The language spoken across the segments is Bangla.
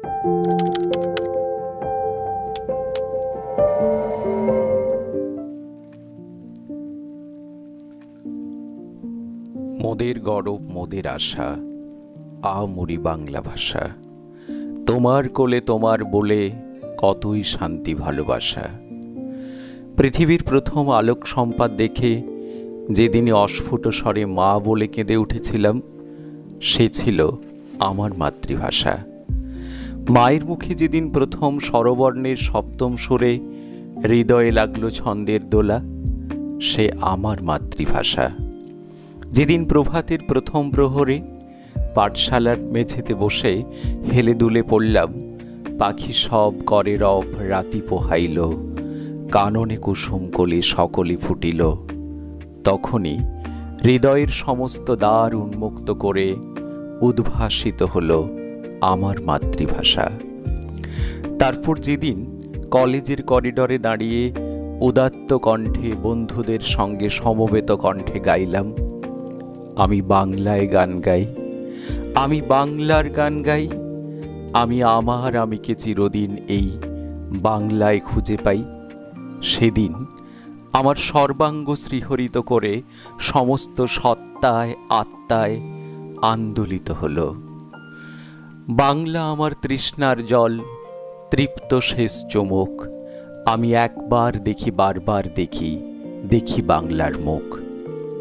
মোদের গরব মোদের আশা, আমরি বাংলা ভাষা। তোমার কোলে তোমার বলে কতই শান্তি ভালোবাসা। পৃথিবীর প্রথম আলোক সম্পাদ দেখে যেদিনই অস্ফুট স্বরে মা বলে কেঁদে উঠেছিলাম, সে ছিল আমার মাতৃভাষা। মায়ের মুখে যেদিন প্রথম স্বরবর্ণের সপ্তম সুরে হৃদয়ে লাগলো ছন্দের দোলা, সে আমার মাতৃভাষা। যেদিন প্রভাতের প্রথম প্রহরে পাঠশালার মেঝেতে বসে হেলে দুলে পড়লাম, পাখি সব করে রব রাতি পোহাইল, কাননে কুসুম কলি সকলে ফুটিল, তখনই হৃদয়ের সমস্ত দ্বার উন্মুক্ত করে উদ্ভাসিত হল আমার মাতৃভাষা। তারপর যেদিন কলেজের করিডরে দাঁড়িয়ে উদাত্ত কণ্ঠে বন্ধুদের সঙ্গে সমবেত কণ্ঠে গাইলাম, আমি বাংলায় গান গাই, আমি বাংলার গান গাই, আমি আমার আমিকে চিরদিন এই বাংলায় খুঁজে পাই, সেদিন আমার সর্বাঙ্গ শ্রীহরিত করে সমস্ত সত্তায় আত্মায় আন্দোলিত হল। বাংলা আমার তৃষ্ণার জল, তৃপ্ত শেষ চুমুক, আমি একবার দেখি বারবার দেখি, দেখি বাংলার মুখ।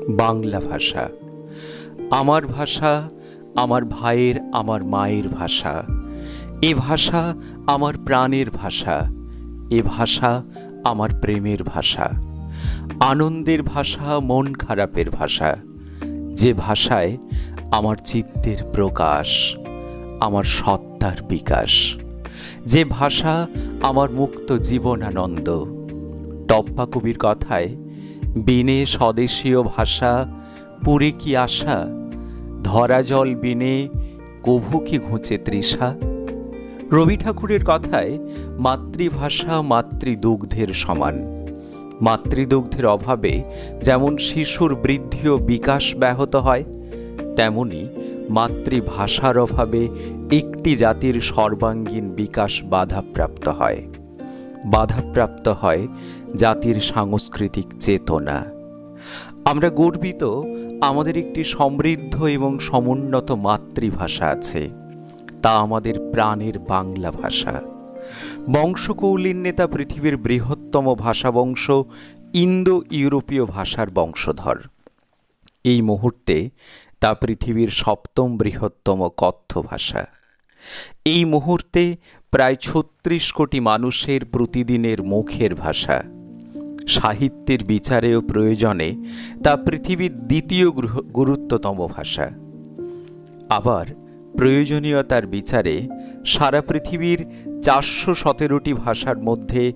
বাংলা ভাষা আমার ভাষা, আমার ভাইয়ের আমার মায়ের ভাষা। এ ভাষা আমার প্রাণের ভাষা, এ ভাষা আমার প্রেমের ভাষা, আনন্দের ভাষা, মন খারাপের ভাষা। যে ভাষায় আমার চিত্তের প্রকাশ, আমার সত্তার বিকাশ। যে ভাষা আমার মুক্ত জীবনানন্দ। টপ্পা কবির কথায়, বিনে স্বদেশীয় ভাষা পুরে কি আশা, ধরা জল বিনে কভু কি ঘুঁচে তৃষা। রবি ঠাকুরের কথায়, মাতৃভাষা মাতৃদুগ্ধের সমান। মাতৃদুগ্ধের অভাবে যেমন শিশুর বৃদ্ধি ও বিকাশ ব্যাহত হয়, তেমনি মাতৃভাষার অভাবে একটি জাতির সর্বাঙ্গীন বিকাশ বাধাপ্রাপ্ত হয়। বাধাপ্রাপ্ত হয় জাতির সাংস্কৃতিক চেতনা। আমরা গর্বিত আমাদের একটি সমৃদ্ধ এবং সমুন্নত মাতৃভাষা আছে, তা আমাদের প্রাণের বাংলা ভাষা। বংশকৌলির নেতা পৃথিবীর বৃহত্তম ভাষা বংশ ইন্দো ইউরোপীয় ভাষার বংশধর। এই মুহূর্তে তা পৃথিবীর সপ্তম বৃহত্তম কথ্য ভাষা। এই মুহূর্তে প্রায় ৩৬ কোটি মানুষের প্রতিদিনের মুখের ভাষা। সাহিত্যের বিচারে ও প্রয়োজনে তা পৃথিবীর দ্বিতীয় গুরুত্বতম ভাষা। আবার প্রয়োজনীয়তার বিচারে সারা পৃথিবীর ৪১৭টি ভাষার মধ্যে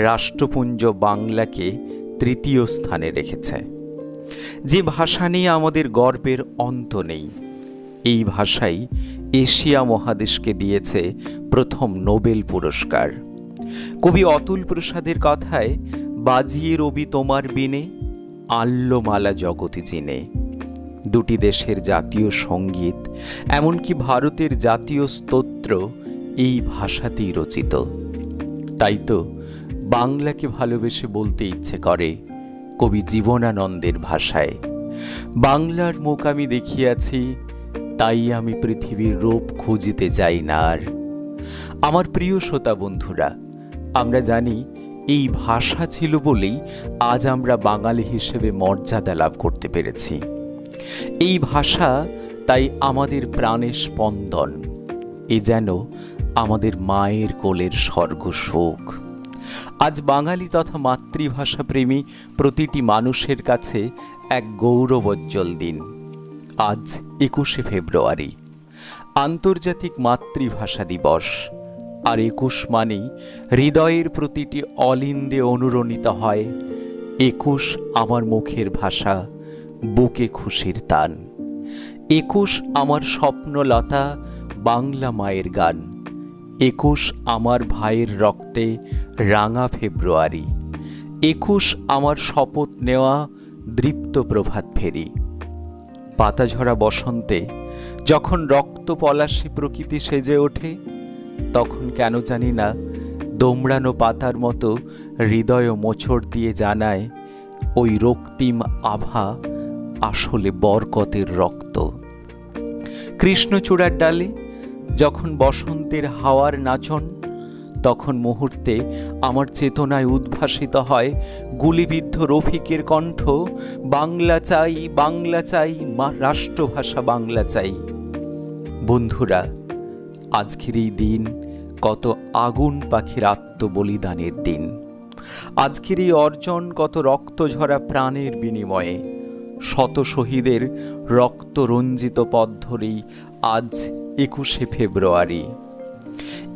রাষ্ট্রপুঞ্জ বাংলাকে তৃতীয় স্থানে রেখেছে। যে ভাষা নিয়ে আমাদের গর্বের অন্ত নেই, এই ভাষাই এশিয়া মহাদেশকে দিয়েছে প্রথম নোবেল পুরস্কার। কবি অতুল প্রসাদের কথায়, বাজিয়ে রবি তোমার বিনে, আনলো মালা জগতি চিনে। দুটি দেশের জাতীয় সঙ্গীত, এমনকি ভারতের জাতীয় স্তোত্র এই ভাষাতেই রচিত। তাই তো বাংলাকে ভালোবেসে বলতে ইচ্ছে করে কবি জীবনানন্দের ভাষায়, বাংলার মুখ আমি দেখিয়াছি, তাই আমি পৃথিবীর রূপ খুঁজিতে যাই না আর। আমার প্রিয় শ্রোতা বন্ধুরা, আমরা জানি এই ভাষা ছিল বলেই আজ আমরা বাঙালি হিসেবে মর্যাদা লাভ করতে পেরেছি। এই ভাষা তাই আমাদের প্রাণের স্পন্দন, এ যেন আমাদের মায়ের কোলের স্বর্গ সুখ। আজ বাঙালি তথা মাতৃভাষা প্রেমী প্রতিটি মানুষের কাছে এক গৌরবোজ্জ্বল দিন। আজ ২১শে ফেব্রুয়ারি, আন্তর্জাতিক মাতৃভাষা দিবস। আর ২১ মানেই হৃদয়ের প্রতিটি অলিন্দে অনুরণিত হয়, ২১ আমার মুখের ভাষা, বুকে খুশির তান। ২১ আমার স্বপ্নলতা, বাংলা মায়ের গান। ২১ আমার ভাইয়ের রক্তে রাঙা ফেব্রুয়ারি। ২১ আমার শপথ নেওয়া দৃপ্ত প্রভাত ফেরি। পাতাঝরা বসন্তে যখন রক্ত পলাশী প্রকৃতি সেজে ওঠে, তখন কেন জানি না দোমড়ানো পাতার মতো হৃদয় মোচড় দিয়ে জানায়, ওই রক্তিম আভা আসলে বরকতের রক্ত। কৃষ্ণচূড়ার ডালে যখন বসন্তের হাওয়ার নাচন, তখন মুহূর্তে আমার চেতনায় উদ্ভাসিত হয় গুলিবিদ্ধ রফিকের কণ্ঠ, বাংলা চাই, বাংলা চাই, রাষ্ট্রভাষা বাংলা চাই। বন্ধুরা, আজকের এই দিন কত আগুন পাখির আত্মবলিদানের দিন। আজকের এই অর্জন কত রক্তঝরা প্রাণের বিনিময়ে। শত শহীদের রক্ত রঞ্জিত পথ ধরেই আজ 21শে ফেব্রুয়ারি।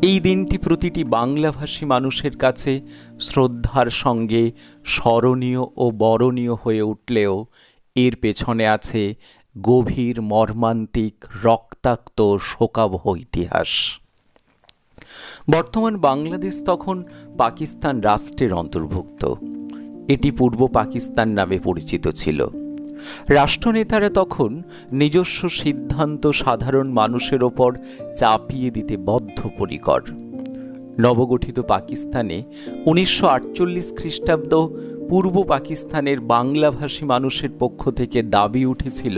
এই দিনটি প্রতিটি বাংলাভাষী মানুষের কাছে শ্রদ্ধার সঙ্গে স্মরণীয় ও বরণীয় হয়ে উঠলেও এর পেছনে আছে গভীর মর্মান্তিক রক্তাক্ত শোকাবহ ইতিহাস। বর্তমান বাংলাদেশ তখন পাকিস্তান রাষ্ট্রের অন্তর্ভুক্ত। এটি পূর্ব পাকিস্তান নামে পরিচিত ছিল। রাষ্ট্রনেতারা তখন নিজস্ব সিদ্ধান্ত সাধারণ মানুষের ওপর চাপিয়ে দিতে বদ্ধপরিকর। নবগঠিত পাকিস্তানে 1948 খ্রিস্টাব্দ পূর্ব পাকিস্তানের বাংলাভাষী মানুষের পক্ষ থেকে দাবি উঠেছিল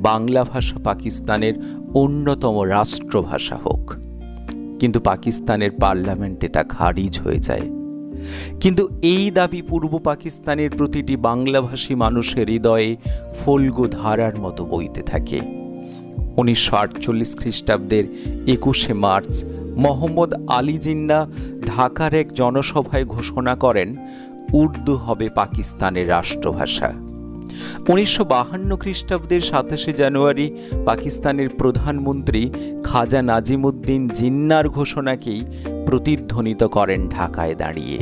বাংলা ভাষা পাকিস্তানের অন্যতম রাষ্ট্রভাষা হোক। কিন্তু পাকিস্তানের পার্লামেন্টে তা খারিজ হয়ে যায়। কিন্তু এই দাবি পূর্ব পাকিস্তানের প্রতিটি বাংলাভাষী মানুষের হৃদয়ে ফল্গু ধারার মতো বইতে থাকে। 1948 খ্রিস্টাব্দের 21শে মার্চ মোহাম্মদ আলী জিন্নাহ ঢাকার এক জনসভায় ঘোষণা করেন উর্দু হবে পাকিস্তানের রাষ্ট্রভাষা। 1952 খ্রিস্টাব্দের 27শে জানুয়ারি পাকিস্তানের প্রধানমন্ত্রী খাজা নাজিমুদ্দিন জিন্নাহর ঘোষণাকেই প্রতিধ্বনিত করেন ঢাকায় দাঁড়িয়ে।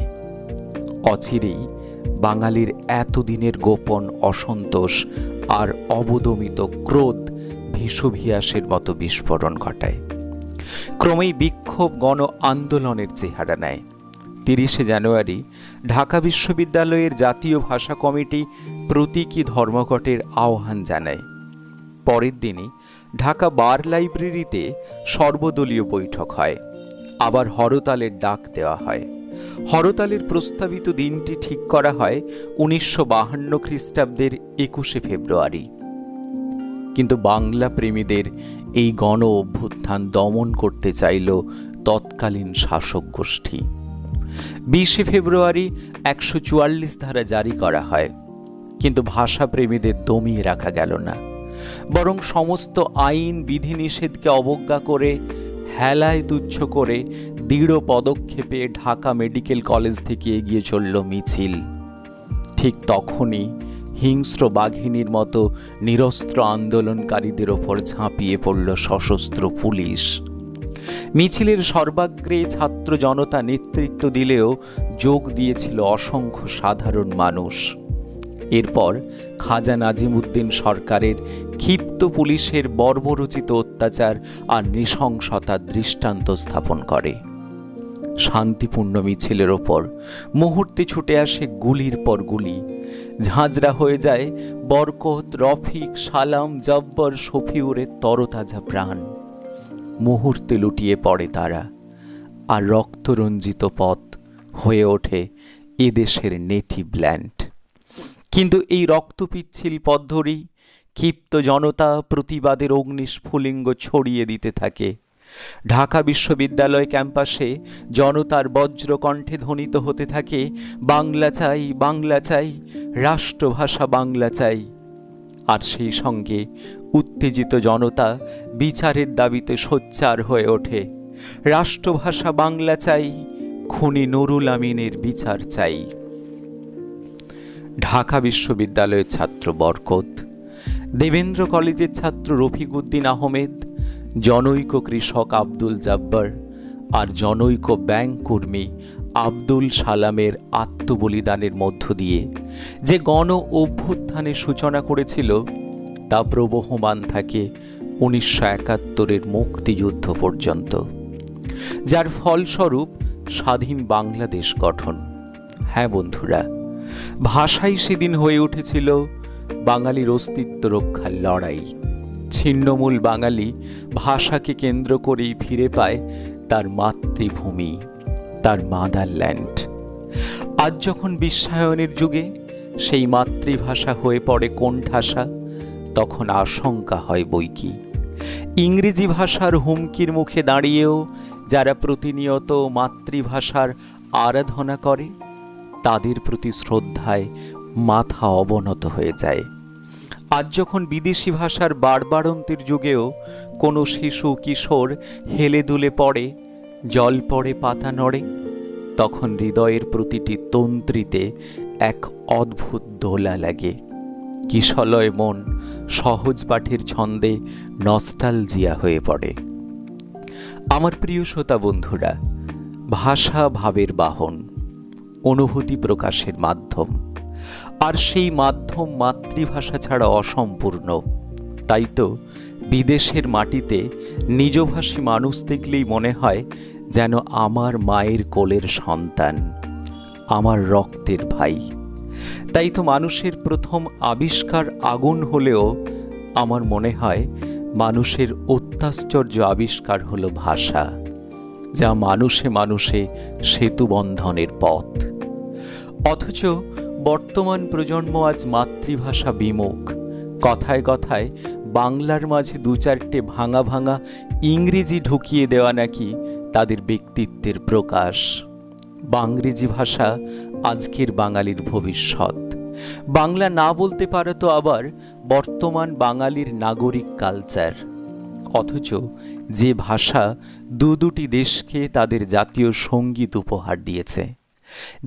অচিরেই বাঙালির এতদিনের গোপন অসন্তোষ আর অবদমিত ক্রোধ ভীষভিয়াসের মতো বিস্ফোরণ ঘটায়। ক্রমেই বিক্ষোভ গণ আন্দোলনের চেহারা নেয়। 30শে জানুয়ারি ঢাকা বিশ্ববিদ্যালয়ের জাতীয় ভাষা কমিটি প্রতীকী ধর্মঘটের আহ্বান জানায়। পরের দিনই ঢাকা বার লাইব্রেরিতে সর্বদলীয় বৈঠক হয়। আবার হরতালের ডাক দেওয়া হয়। হরতালের প্রস্তাবিত দিনটি ঠিক করা হয় 1952 খ্রিস্টাব্দের 21শে ফেব্রুয়ারি। কিন্তু বাংলা প্রেমীদের এই গণ অভ্যুত্থান দমন করতে চাইল তৎকালীন শাসক গোষ্ঠী। 20শে ফেব্রুয়ারি 144 ধারা জারি করা হয়। কিন্তু ভাষাপ্রেমীদের দমিয়ে রাখা গেল না, বরং সমস্ত আইন বিধিনিষেধকে অবজ্ঞা করে, হেলায় তুচ্ছ করে দৃঢ় পদক্ষেপে ঢাকা মেডিকেল কলেজ থেকে এগিয়ে চলল মিছিল। ঠিক তখনই হিংস্র বাঘিনীর মতো নিরস্ত্র আন্দোলনকারীদের ওপর ঝাঁপিয়ে পড়ল সশস্ত্র পুলিশ। মিছিলের সর্বাগ্রে ছাত্র জনতা নেতৃত্ব দিলেও যোগ দিয়েছিল অসংখ্য সাধারণ মানুষ। এরপর খাজা নাজিমুদ্দিন সরকারের ক্ষিপ্ত পুলিশের বর্বরচিত অত্যাচার আর নৃশংসতার দৃষ্টান্ত স্থাপন করে। শান্তিপূর্ণ মিছিলের ওপর মুহূর্তে ছুটে আসে গুলির পর গুলি। ঝাঁঝরা হয়ে যায় বরকত, রফিক, সালাম, জব্বর, শফিউরের তরতাজা প্রাণ। মুহূর্তে লুটিয়ে পড়ে তারা, আর রক্তরঞ্জিত পথ হয়ে ওঠে এদেশের নেটিভ ল্যান্ড। কিন্তু এই রক্তপিচ্ছিল পথ ধরেই ক্ষিপ্ত জনতা প্রতিবাদের অগ্নিস্ফুলিঙ্গ ছড়িয়ে দিতে থাকে। ঢাকা বিশ্ববিদ্যালয় ক্যাম্পাসে জনতার বজ্রকণ্ঠে ধ্বনিত হতে থাকে বাংলা চাই, বাংলা চাই, রাষ্ট্রভাষা বাংলা চাই। আর সেই সঙ্গে উত্তেজিত জনতা বিচারের দাবিতে সোচ্চার হয়ে ওঠে, রাষ্ট্রভাষা বাংলা চাই, খুনি নুরুল আমিনের বিচার চাই। ঢাকা বিশ্ববিদ্যালয়ের ছাত্র বরকত, দেবেন্দ্র কলেজের ছাত্র রফিক উদ্দিন আহমেদ, জনৈক কৃষক আব্দুল জাব্বার আর জনৈক ব্যাংক কর্মী আব্দুল সালামের আত্মবলিদানের মধ্য দিয়ে যে গণ অভ্যুত্থানের সূচনা করেছিল তা প্রবহমান থাকে 1971-এর মুক্তিযুদ্ধ পর্যন্ত, যার ফলস্বরূপ স্বাধীন বাংলাদেশ গঠন। হ্যাঁ বন্ধুরা, ভাষাই সেদিন হয়ে উঠেছিল বাঙালির অস্তিত্ব রক্ষার লড়াই। ছিন্নমূল বাঙালি ভাষাকে কেন্দ্র করেই ফিরে পায় তার মাতৃভূমি, তার মাদারল্যান্ড। আজ যখন বিশ্বায়নের যুগে সেই মাতৃভাষা হয়ে পড়ে কোণঠাসা, তখন আশঙ্কা হয় বৈকি ইংরেজি ভাষার হুমকির মুখে দাঁড়িয়েও যারা প্রতিনিয়ত মাতৃভাষার আরাধনা করে, তাদের প্রতি শ্রদ্ধায় মাথা অবনত হয়ে যায়। আজ যখন বিদেশি ভাষার বাড়বাড়ন্তির যুগেও কোনো শিশু কিশোর হেলে দুলে পড়ে, জল পড়ে পাতা নড়ে, তখন হৃদয়ের প্রতিটি তন্ত্রীতে এক অদ্ভুত দোলা লাগে। কিশলয় মন সহজ পাঠের ছন্দে নস্টালজিয়া হয়ে পড়ে। আমার প্রিয় শ্রোতা বন্ধুরা, ভাষা ভাবের বাহন, অনুভূতি প্রকাশের মাধ্যম, আর সেই মাধ্যম মাতৃভাষা ছাড়া অসম্পূর্ণ। তাই তো বিদেশের মাটিতে নিজভাষী মানুষ দেখলেই মনে হয় যেন আমার মায়ের কোলের সন্তান, আমার রক্তের ভাই। তাই তো মানুষের প্রথম আবিষ্কার আগুন হলেও আমার মনে হয় মানুষের অত্যাশ্চর্য আবিষ্কার হলো ভাষা, যা মানুষে মানুষে সেতু বন্ধনের পথ। অথচ বর্তমান প্রজন্ম আজ মাতৃভাষা বিমুখ। কথায় কথায় বাংলার মাঝে দু চারটে ভাঙা ভাঙা ইংরেজি ঢুকিয়ে দেওয়া নাকি তাদের ব্যক্তিত্বের প্রকাশ। বাংরেজি ভাষা আজকের বাঙালির ভবিষ্যৎ। বাংলা না বলতে পারে তো আবার বর্তমান বাঙালির নাগরিক কালচার। অথচ যে ভাষা দুটি দেশকে তাদের জাতীয় সঙ্গীত উপহার দিয়েছে,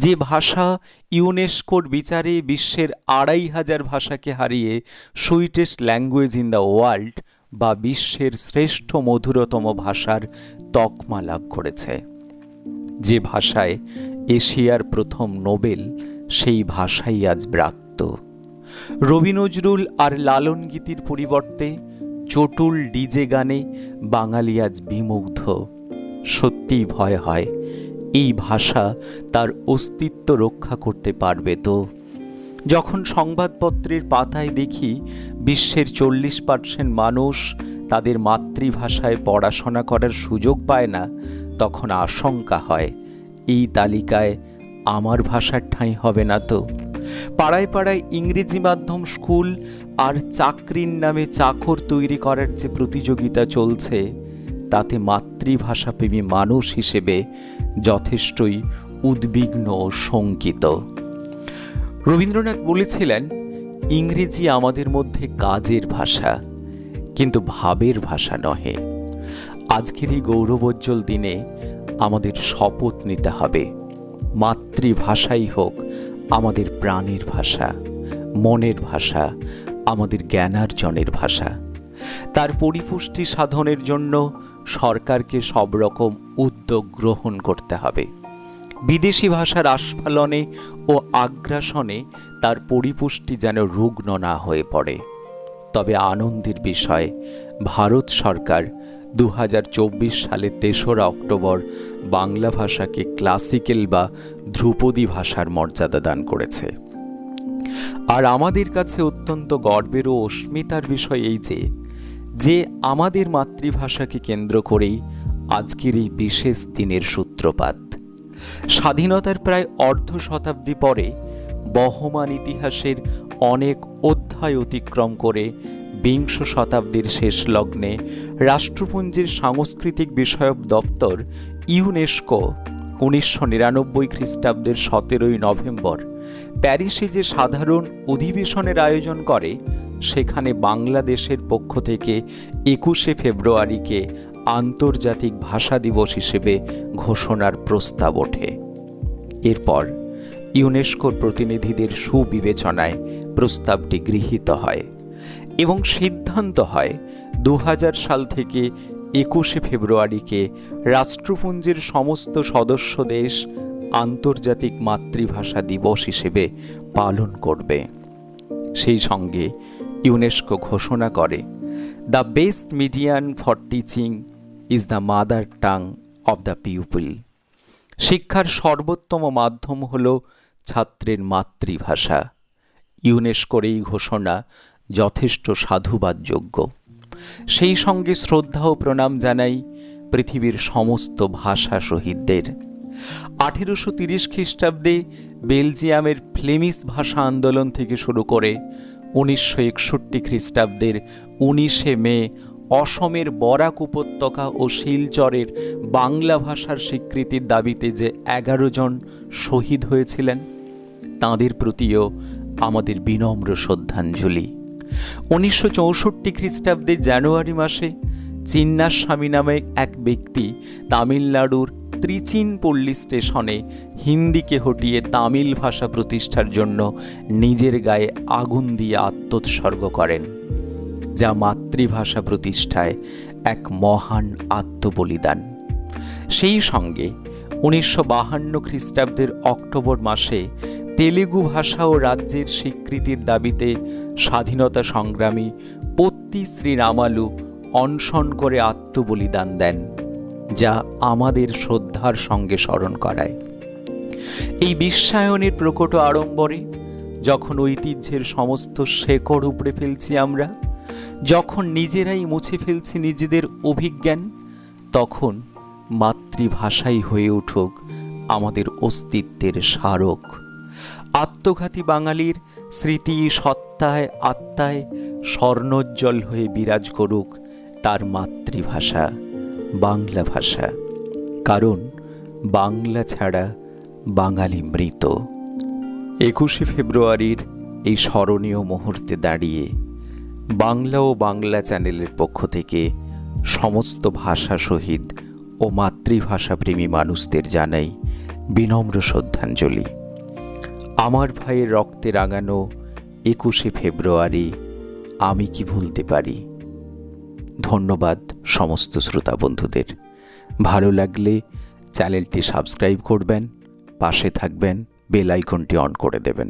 যে ভাষা ইউনেস্কোর বিচারে বিশ্বের ২৫০০ ভাষাকে হারিয়ে sweetest language in the world বা বিশ্বের শ্রেষ্ঠ মধুরতম ভাষার তকমা লাভ করেছে, যে ভাষায় এশিয়ার প্রথম নোবেল, সেই ভাষাই আজ ব্রাত্য। রবি নজরুল আর লালন গীতির পরিবর্তে চটুল ডিজে গানে বাঙালি আজ বিমুগ্ধ। সত্যিই ভয় হয়, এই ভাষা তার অস্তিত্ব রক্ষা করতে পারবে তো? যখন সংবাদপত্রের পাতায় দেখি বিশ্বের ৪০% মানুষ তাদের মাতৃভাষায় পড়াশোনা করার সুযোগ পায় না, তখন আশঙ্কা হয় এই তালিকায় আমার ভাষার ঠাঁই হবে না তো? পাড়ায় পাড়ায় ইংরেজি মাধ্যম স্কুল আর চাকরির নামে চাকর তৈরি করার যে প্রতিযোগিতা চলছে, তাতে মাতৃভাষাপ্রেমী মানুষ হিসেবে যথেষ্টই উদ্বিগ্ন ও শঙ্কিত। রবীন্দ্রনাথ বলেছিলেন, ইংরেজি আমাদের মধ্যে কাজের ভাষা, কিন্তু ভাবের ভাষা নহে। আজকের এই গৌরবোজ্জ্বল দিনে আমাদের শপথ নিতে হবে, মাতৃভাষাই হোক আমাদের প্রাণের ভাষা, মনের ভাষা, আমাদের জ্ঞানার্জনের ভাষা। তার পরিপুষ্টি সাধনের জন্য সরকারকে সব রকম উদ্যোগ গ্রহণ করতে হবে। বিদেশি ভাষার আস্ফালনে ও আগ্রাসনে তার পরিপুষ্টি যেন রুগ্ন না হয়ে পড়ে। তবে আনন্দের বিষয়, ভারত সরকার ২০২৪ সালের ৩রা অক্টোবর বাংলা ভাষাকে ক্লাসিক্যাল বা ধ্রুপদী ভাষার মর্যাদা দান করেছে। আর আমাদের কাছে অত্যন্ত গর্বের ও অস্মিতার বিষয় এই যে আমাদের মাতৃভাষাকে কেন্দ্র করেই আজকের এই বিশেষ দিনের সূত্রপাত। স্বাধীনতার প্রায় অর্ধ শতাব্দী পরে বহমান ইতিহাসের অনেক অধ্যায় অতিক্রম করে বিংশ শতাব্দীর শেষ লগ্নে রাষ্ট্রপুঞ্জের সাংস্কৃতিক বিষয়ক দপ্তর ইউনেস্কো ১৯৯৯ খ্রিস্টাব্দের ১৭ই নভেম্বর প্যারিসে যে সাধারণ অধিবেশনের আয়োজন করে, সেখানে বাংলাদেশের পক্ষ থেকে ২১শে ফেব্রুয়ারিকে আন্তর্জাতিক ভাষা দিবস হিসেবে ঘোষণার প্রস্তাব ওঠে। এরপর ইউনেস্কোর প্রতিনিধিদের সুবিবেচনায় প্রস্তাবটি গৃহীত হয় এবং সিদ্ধান্ত হয় ২০০০ সাল থেকে ২১শে ফেব্রুয়ারিকে রাষ্ট্রপুঞ্জের সমস্ত সদস্য দেশ আন্তর্জাতিক মাতৃভাষা দিবস হিসেবে পালন করবে। সেই সঙ্গে ইউনেস্কো ঘোষণা করে, the best medium for teaching is the mother tongue of the people. শিক্ষার সর্বোত্তম মাধ্যম হল ছাত্রের মাতৃভাষা। ইউনেস্কোর এই ঘোষণা যথেষ্ট সাধুবাদযোগ্য। সেই সঙ্গে শ্রদ্ধা ও প্রণাম জানাই পৃথিবীর সমস্ত ভাষা শহীদদের। 1830 খ্রিস্টাব্দে বেলজিয়ামের ফ্লেমিশ ভাষা আন্দোলন থেকে শুরু করে 1961 খ্রিস্টাব্দের 19শে মে অসমের বরাক উপত্যকা ও শিলচরের বাংলা ভাষার স্বীকৃতির দাবিতে যে 11 জন শহীদ হয়েছিলেন, তাঁদের প্রতিও আমাদের বিনম্র শ্রদ্ধাঞ্জলি। 1964 খ্রিস্টাব্দের জানুয়ারি মাসে চিন্নাস্বামী নামে এক ব্যক্তি তামিলনাড়ুর ত্রিচিনপল্লী স্টেশনে হিন্দিকে হটিয়ে তামিল ভাষা প্রতিষ্ঠার জন্য নিজের গায়ে আগুন দিয়ে আত্মোৎসর্গ করেন, যা মাতৃভাষা প্রতিষ্ঠায় এক মহান আত্মবলিদান। সেই সঙ্গে 1952 খ্রিস্টাব্দের অক্টোবর মাসে তেলুগু ভাষা ও রাজ্যের স্বীকৃতির দাবিতে স্বাধীনতা সংগ্রামী পত্তি শ্রীরামালু অনশন করে আত্মবলিদান দেন, যা আমাদের শ্রদ্ধার সঙ্গে স্মরণ করায়। এই বিশ্বায়নের প্রকট আড়ম্বরে যখন ঐতিহ্যের সমস্ত শেকড় উপড়ে ফেলছি আমরা, যখন নিজেরাই মুছে ফেলছি নিজেদের অভিজ্ঞান, তখন মাতৃভাষাই হয়ে উঠুক আমাদের অস্তিত্বের স্মারক। আত্মঘাতী বাঙালির স্মৃতি সত্তায় আত্মায় স্বর্ণোজ্জ্বল হয়ে বিরাজ করুক তার মাতৃভাষা বাংলা ভাষা, কারণ বাংলা ছাড়া বাঙালি মৃত। 21শে ফেব্রুয়ারির এই স্মরণীয় মুহূর্তে দাঁড়িয়ে বাংলা ও বাংলা চ্যানেলের পক্ষ থেকে সমস্ত ভাষা শহীদ ও মাতৃভাষা প্রেমী মানুষদের জানাই বিনম্র শ্রদ্ধাঞ্জলি। আমার ভাইয়ের রক্তে রাঙানো 21শে ফেব্রুয়ারি আমি কি ভুলতে পারি। ধন্যবাদ সমস্ত শ্রোতা বন্ধুদের। ভালো লাগলে চ্যানেলটি সাবস্ক্রাইব করবেন, পাশে থাকবেন, বেল আইকনটি অন করে দেবেন।